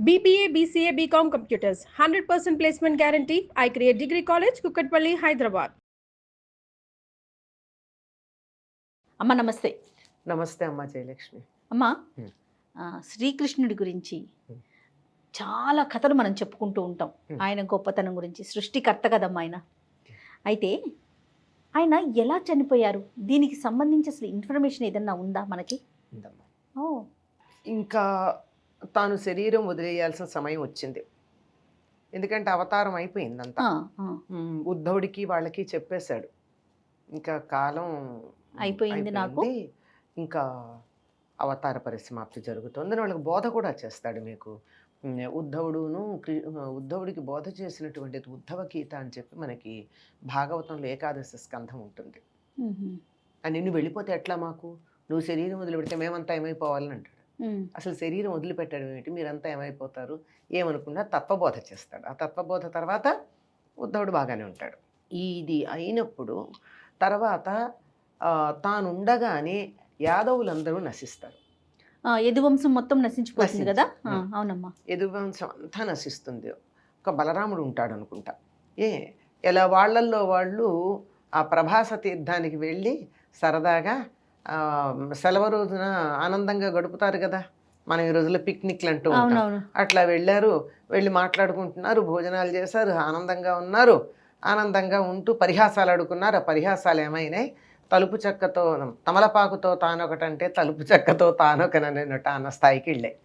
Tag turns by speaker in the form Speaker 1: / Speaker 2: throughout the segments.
Speaker 1: BBA, BCA, BCom Computers, 100% placement guarantee. I create Degree College, Kukatpalli, Hyderabad.
Speaker 2: అమ్మ నమస్తే.
Speaker 3: నమస్తే అమ్మ జయలక్ష్మి.
Speaker 2: అమ్మ శ్రీకృష్ణుడి గురించి చాలా కథలు మనం చెప్పుకుంటూ ఉంటాం. ఆయన గొప్పతనం గురించి, సృష్టికర్త కదమ్మా ఆయన. అయితే ఆయన ఎలా చనిపోయారు, దీనికి సంబంధించి అసలు ఇన్ఫర్మేషన్ ఏదన్నా ఉందా మనకి? ఓ,
Speaker 3: ఇంకా తాను శరీరం వదిలేయాల్సిన సమయం వచ్చింది. ఎందుకంటే అవతారం అయిపోయిందంతా. ఉద్ధవుడికి వాళ్ళకి చెప్పేశాడు, ఇంకా కాలం
Speaker 2: అయిపోయింది, నాకు
Speaker 3: ఇంకా అవతార పరిసమాప్తి జరుగుతుందని వాళ్ళకి బోధ కూడా చేస్తాడు. మీకు ఉద్ధవుడికి బోధ చేసినటువంటి ఉద్ధవ గీత అని చెప్పి మనకి భాగవతంలో ఏకాదశి స్కంధం ఉంటుంది. నిన్ను వెళ్ళిపోతే ఎట్లా, మాకు నువ్వు శరీరం వదిలిపెడితే మేమంతా ఏమైపోవాలని అంటాడు. అసలు శరీరం వదిలిపెట్టడం ఏమిటి, మీరంతా ఏమైపోతారు ఏమనుకున్నా తత్వబోధ చేస్తాడు. ఆ తత్వబోధ తర్వాత ఉద్ధవుడు బాగానే ఉంటాడు. ఇది అయినప్పుడు తర్వాత తానుండగానే యాదవులందరూ నశిస్తారు.
Speaker 2: యదువంశం మొత్తం నశించిపోతుంది కదా. అవునమ్మా,
Speaker 3: యదువంశం అంతా నశిస్తుంది. ఒక బలరాముడు ఉంటాడు అనుకుంటా. ఎలా వాళ్ళల్లో వాళ్ళు ఆ ప్రభాస తీర్థానికి వెళ్ళి సరదాగా సెలవు రోజున ఆనందంగా గడుపుతారు కదా, మనం ఈ రోజుల్లో పిక్నిక్లు అంటూ ఉంటాం. అట్లా వెళ్ళారు, వెళ్ళి మాట్లాడుకుంటున్నారు, భోజనాలు చేశారు, ఆనందంగా ఉన్నారు. ఆనందంగా ఉంటూ పరిహాసాలు ఆడుకున్నారు. ఆ పరిహాసాలు ఏమైనాయి, తలుపు చెక్కతో తమలపాకుతో తానొకటంటే తలుపు చెక్కతో తానొకనట అన్న స్థాయికి వెళ్ళాయి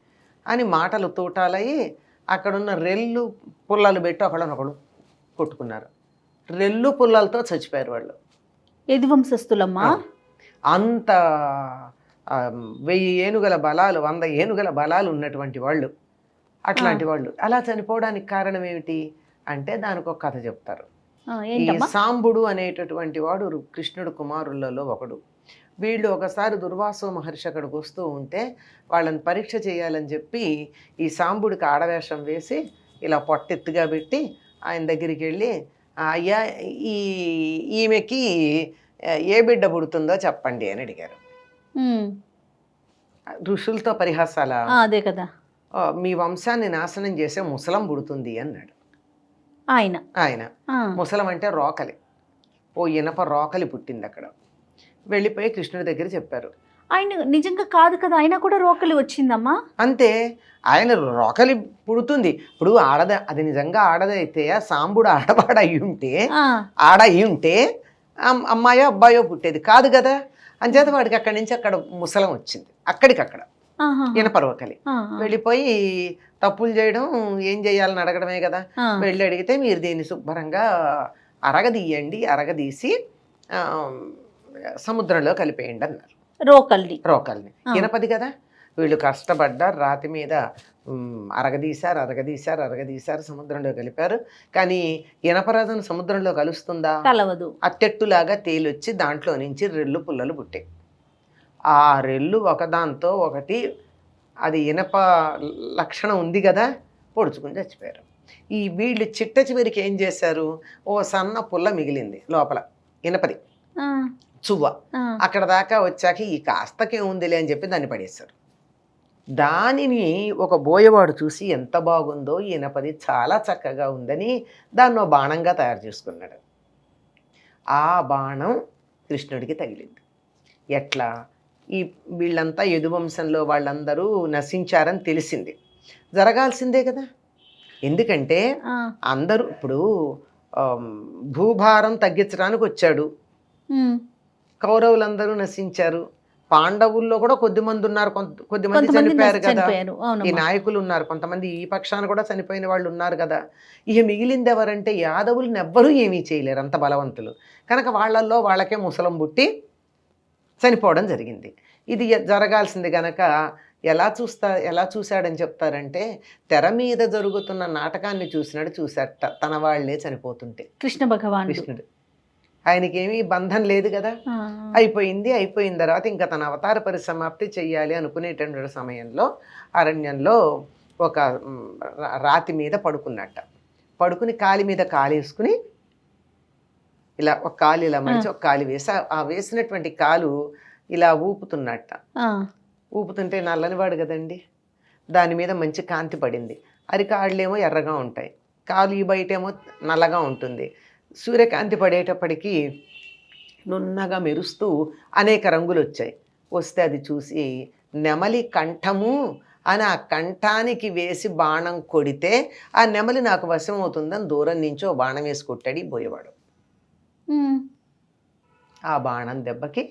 Speaker 3: అని మాటలు తూటాలయ్యి అక్కడున్న రెల్లు పుల్లలు పెట్టి ఒకళ్ళనొకడు కొట్టుకున్నారు. రెల్లు పుల్లలతో చచ్చిపోయారు వాళ్ళు.
Speaker 2: యదువంశస్థులమ్మా.
Speaker 3: అంత 1000 ఏనుగుల బలాలు, 100 ఏనుగుల బలాలు ఉన్నటువంటి వాళ్ళు, అట్లాంటి వాళ్ళు అలా చనిపోవడానికి కారణం ఏమిటి అంటే దానికి ఒక కథ చెప్తారు. ఈ సాంబుడు అనేటటువంటి వాడు కృష్ణుడు కుమారులలో ఒకడు. వీళ్ళు ఒకసారి దుర్వాసో మహర్షి అక్కడికి వస్తూ ఉంటే వాళ్ళని పరీక్ష చేయాలని చెప్పి ఈ సాంబుడికి ఆడవేషం వేసి ఇలా పొట్టెత్తుగా పెట్టి ఆయన దగ్గరికి వెళ్ళి, అయ్యా ఈమెకి ఏ బిడ్డ పుడుతుందో చెప్పండి అని అడిగారు. ఋషులతో పరిహాసాల,
Speaker 2: అదే కదా,
Speaker 3: మీ వంశాన్ని నాశనం చేసే ముసలం పుడుతుంది అన్నాడు ఆయన. ముసలం అంటే రోకలి, ఓ ఇనప రోకలి పుట్టింది అక్కడ. వెళ్ళిపోయి కృష్ణుడి దగ్గర చెప్పారు.
Speaker 2: ఆయన నిజంగా కాదు కదా, ఆయన కూడా రోకలి వచ్చిందమ్మా.
Speaker 3: అంతే, ఆయన రోకలి పుడుతుంది. ఇప్పుడు అది నిజంగా ఆడదైతే ఆ సాంబుడు ఆడ అయి ఉంటే అమ్మాయో అబ్బాయో పుట్టేది కాదు కదా. అంచేత వాడికి అక్కడి నుంచి అక్కడ ముసలం వచ్చింది, అక్కడికక్కడ ఇనపరోకలి. వెళ్ళిపోయి తప్పులు చేయడం ఏం చేయాలని అడగడమే కదా. వెళ్ళి అడిగితే మీరు దీన్ని శుభ్రంగా అరగదీసి సముద్రంలో కలిపేయండి అన్నారు. రోకల్ని ఇనపది కదా. వీళ్ళు కష్టపడ్డారు, రాతి మీద అరగదీశారు, సముద్రంలో కలిపారు. కానీ ఇనపరాజను సముద్రంలో కలుస్తుందా?
Speaker 2: కలవదు.
Speaker 3: అత్తెట్టులాగా తేలొచ్చి దాంట్లో నుంచి రెల్లు పుల్లలు పుట్టాయి. ఆ రెల్లు ఒకదాంతో ఒకటి, అది ఇనప లక్షణం ఉంది కదా, పొడుచుకుని చచ్చిపోయారు. ఈ వీళ్ళు చిట్ట చివరికి ఏం చేశారు, ఓ సన్న పుల్ల మిగిలింది లోపల, ఇనపది చువ్వ. అక్కడ దాకా వచ్చాక ఈ కాస్తకే ఉందిలే అని చెప్పి దాన్ని పడేశారు. దానిని ఒక బోయవాడు చూసి ఎంత బాగుందో, ఇనపది చాలా చక్కగా ఉందని దాన్ని బాణంగా తయారు చేసుకున్నాడు. ఆ బాణం కృష్ణుడికి తగిలింది. ఎట్లా, ఈ వీళ్ళంతా యదువంశంలో వాళ్ళందరూ నశించారని తెలిసింది, జరగాల్సిందే కదా. ఎందుకంటే అందరూ ఇప్పుడు భూభారం తగ్గించడానికి వచ్చాడు, కౌరవులందరూ నశించారు, పాండవుల్లో కూడా కొద్దిమంది ఉన్నారు, కొద్దిమంది చనిపోయారు కదా. ఈ నాయకులు ఉన్నారు, కొంతమంది ఈ పక్షాన కూడా చనిపోయిన వాళ్ళు ఉన్నారు కదా. ఇక మిగిలింది ఎవరంటే యాదవులను ఎవ్వరూ ఏమీ చేయలేరు, అంత బలవంతులు కనుక. వాళ్ళల్లో వాళ్ళకే ముసలం పుట్టి చనిపోవడం జరిగింది. ఇది జరగాల్సింది కనుక ఎలా చూశాడని చెప్తారంటే, తెర మీద జరుగుతున్న నాటకాన్ని చూశాట, తన వాళ్లే చనిపోతుంటే. కృష్ణుడు ఆయనకేమీ బంధం లేదు కదా. అయిపోయిన తర్వాత ఇంకా తన అవతార పరిసమాప్తి చెయ్యాలి అనుకునేటువంటి సమయంలో అరణ్యంలో ఒక రాతి మీద పడుకుని కాలి మీద కాలేసుకుని ఇలా ఒక కాలు ఇలా మడిచి ఒక కాలు వేసి, ఆ వేసినటువంటి కాలు ఇలా ఊపుతున్నట్ట. ఊపుతుంటే నల్లనివాడు కదండి, దాని మీద మంచి కాంతి పడింది. అరికాళ్ళేమో ఎర్రగా ఉంటాయి, కాలు ఈ బయటేమో నల్లగా ఉంటుంది. సూర్యకాంతి పడేటప్పటికీ నున్నగా మెరుస్తూ అనేక రంగులు వచ్చాయి. వస్తే అది చూసి నెమలి కంఠము అని ఆ కంఠానికి వేసి బాణం కొడితే ఆ నెమలి నాకు వశం అవుతుందని దూరం నుంచి ఓ బాణం వేసి కొట్టాడు పోయేవాడు. ఆ బాణం దెబ్బకి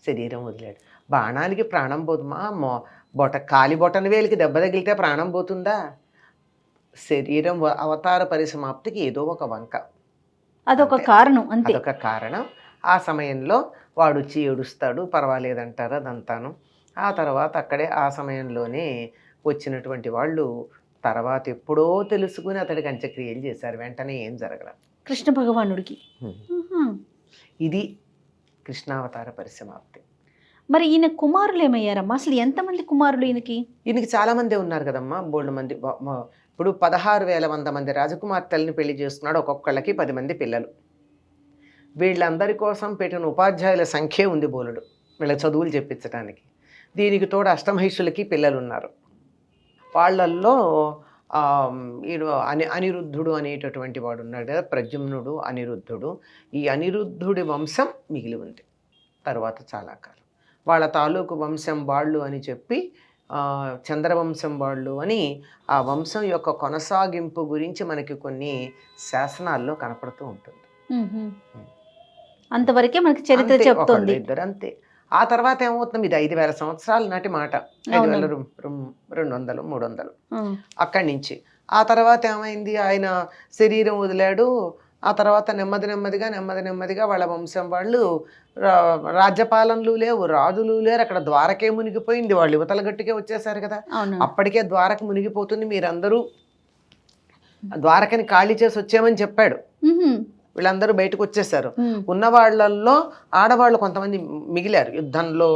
Speaker 3: శరీరం వదిలాడు. బాణానికి ప్రాణం పోతుందా? కాలి బొటన వేలికి దెబ్బ తగిలితే ప్రాణం పోతుందా? శరీరం అవతార పరిసమాప్తికి ఏదో ఒక వంక,
Speaker 2: అదొక కారణం, అంతే.
Speaker 3: అదొక కారణం. ఆ సమయంలో వాడు వచ్చి ఏడుస్తాడు, పర్వాలేదంటారు అదంతాను. ఆ తర్వాత అక్కడే ఆ సమయంలోనే వచ్చినటువంటి వాళ్ళు తర్వాత ఎప్పుడో తెలుసుకుని అతడికి అంత్యక్రియలు చేశారు. వెంటనే ఏం జరగల
Speaker 2: కృష్ణ భగవానుడికి.
Speaker 3: ఇది కృష్ణావతార పరిసమాప్తి.
Speaker 2: మరి ఈయన కుమారులు ఏమయ్యారమ్మా? అసలు ఎంతమంది కుమారులు ఈయనకి?
Speaker 3: ఈయనకి చాలా మంది ఉన్నారు కదమ్మా, బోల్డ్ మంది. ఇప్పుడు 16,100 మంది రాజకుమార్తెల్ని పెళ్లి చేస్తున్నాడు. ఒక్కొక్కళ్ళకి 10 మంది పిల్లలు. వీళ్ళందరి కోసం పెట్టిన ఉపాధ్యాయుల సంఖ్యే ఉంది బోలుడు, వీళ్ళ చదువులు చెప్పించడానికి. దీనికి తోడు అష్టమహిషులకి పిల్లలు ఉన్నారు. వాళ్ళల్లో అనిరుద్ధుడు అనేటటువంటి వాడు ఉన్నాడు కదా, ప్రద్యుమ్నుడు, అనిరుద్ధుడు. ఈ అనిరుద్ధుడి వంశం మిగిలి ఉంది తర్వాత చాలా కాలం. వాళ్ళ తాలూకు వంశం వాళ్ళు అని చెప్పి చంద్రవంశం వాళ్ళు అని ఆ వంశం యొక్క కొనసాగింపు గురించి మనకి కొన్ని శాసనాల్లో కనపడుతూ ఉంటుంది.
Speaker 2: అంతవరకే మనకి చరిత్ర చెప్తుంది.
Speaker 3: ఇద్దరు అంతే. ఆ తర్వాత ఏమవుతుంది, ఇది 5,000 సంవత్సరాల నాటి మాట, 5,200, 300 అక్కడి నుంచి. ఆ తర్వాత ఏమైంది, ఆయన శరీరం వదిలాడు. ఆ తర్వాత నెమ్మదిగా వాళ్ళ వంశం వాళ్ళు రాజ్యపాలనలు లేవు, రాజులు లేరు. అక్కడ ద్వారకే మునిగిపోయింది. వాళ్ళు యువతల గట్టుకే వచ్చేసారు కదా. అప్పటికే ద్వారక మునిగిపోతుంది, మీరందరూ ద్వారకని ఖాళీ చేసి వచ్చామని చెప్పాడు. వీళ్ళందరూ బయటకు వచ్చేసారు. ఉన్న వాళ్ళల్లో ఆడవాళ్ళు కొంతమంది మిగిలారు, యుద్ధంలో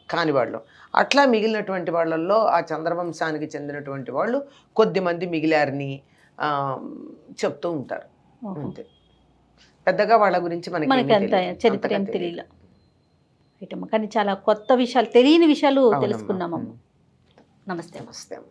Speaker 3: కాని వాళ్ళు. అట్లా మిగిలినటువంటి వాళ్ళల్లో ఆ చంద్రవంశానికి చెందినటువంటి వాళ్ళు కొద్దిమంది మిగిలారని చెప్తూ ఉంటారు. అంతే, పెద్దగా వాళ్ళ గురించి మనకి
Speaker 2: అంత చరిత్ర ఏం తెలియదు. కానీ చాలా కొత్త విషయాలు, తెలియని విషయాలు తెలుసుకున్నామమ్మ. నమస్తే.
Speaker 3: నమస్తే అమ్మ.